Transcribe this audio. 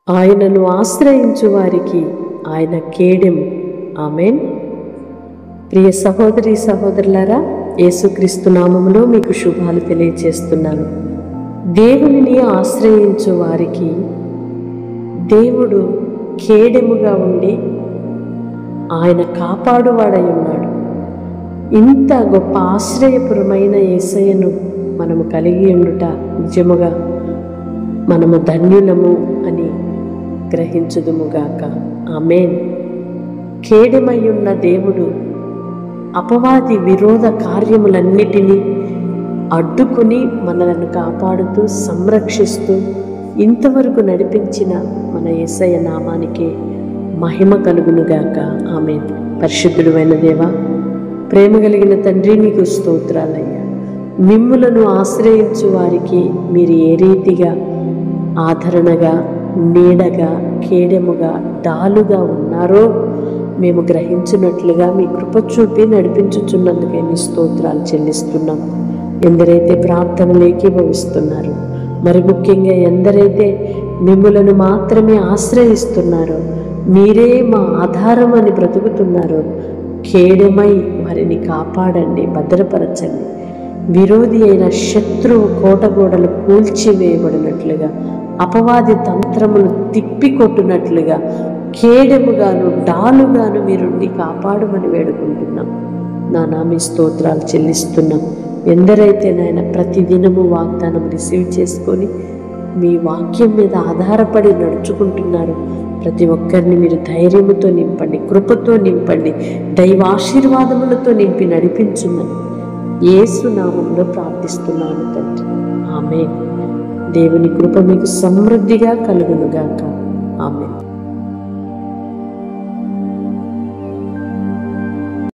ఆయనను ఆశ్రయించు వారికి ఆయన కేడెము. ఆమేన్. ప్రియ సహోదరి సహోదరులారా, యేసుక్రీస్తు నామములో మీకు శుభాలు తెలియజేస్తున్నాను. దేవునిని ఆశ్రయించు వారికి దేవుడు కేడెముగా ఉండి ఆయన కాపాడువాడై ఉన్నాడు. ఇంత గొప్ప ఆశ్రయపురమైన యేసయ్యను మనము కలిగి ఉండుట నిజముగా మనము ధన్యులము అని గ్రహించుదుముగాక. ఆమేన్. కేడెమై ఉన్న దేవుడు అపవాది విరోధ కార్యములన్నిటినీ అడ్డుకుని మనలను కాపాడుతూ సంరక్షిస్తూ ఇంతవరకు నడిపించిన మన యేసయ్య నామానికే మహిమ కలుగునుగాక. ఆమేన్. పరిశుద్ధుడైన దేవా, ప్రేమ కలిగిన తండ్రి, నీకు స్తోత్రాలయ్యా. మిమ్ములను ఆశ్రయించు వారికి మీరు ఏ రీతిగా ఆదరణగా, నీడగా, కేడెముగా, డాలుగా ఉన్నారో మేము గ్రహించినట్లుగా మీ కృప చూపి నడిపించుచున్నందుకే మీ స్తోత్రాలు చెల్లిస్తున్నాం. ఎందరైతే ప్రార్థనలు ఏకీభవిస్తున్నారో, మరి ముఖ్యంగా ఎందరైతే మిమ్ములను మాత్రమే ఆశ్రయిస్తున్నారో, మీరే మా ఆధారం అని బ్రతుకుతున్నారో, కేడెమై వారిని కాపాడండి, భద్రపరచండి. విరోధి అయిన శత్రువు కోటగోడలు కూల్చివేయబడినట్లుగా, అపవాది తంత్రములు తిప్పికొట్టునట్లుగా కేడెముగాను డాలుగాను మీరుండి కాపాడమని వేడుకుంటున్నాం. మీ స్తోత్రాలు చెల్లిస్తున్నాం. ఎందరైతే నాయన ప్రతిదినము వాగ్దానం రిసీవ్ చేసుకొని మీ వాక్యం మీద ఆధారపడి నడుచుకుంటున్నారు, ప్రతి ఒక్కరిని మీరు ధైర్యముతో నింపండి, కృపతో నింపండి, దైవాశీర్వాదములతో నింపి నడిపించుమని యేసు నామములో ప్రార్థిస్తున్నాను తండ్రి. ఆమేన్. దేవుని కృప మీకు సమృద్ధిగా కలుగునుగాక. ఆమేన్.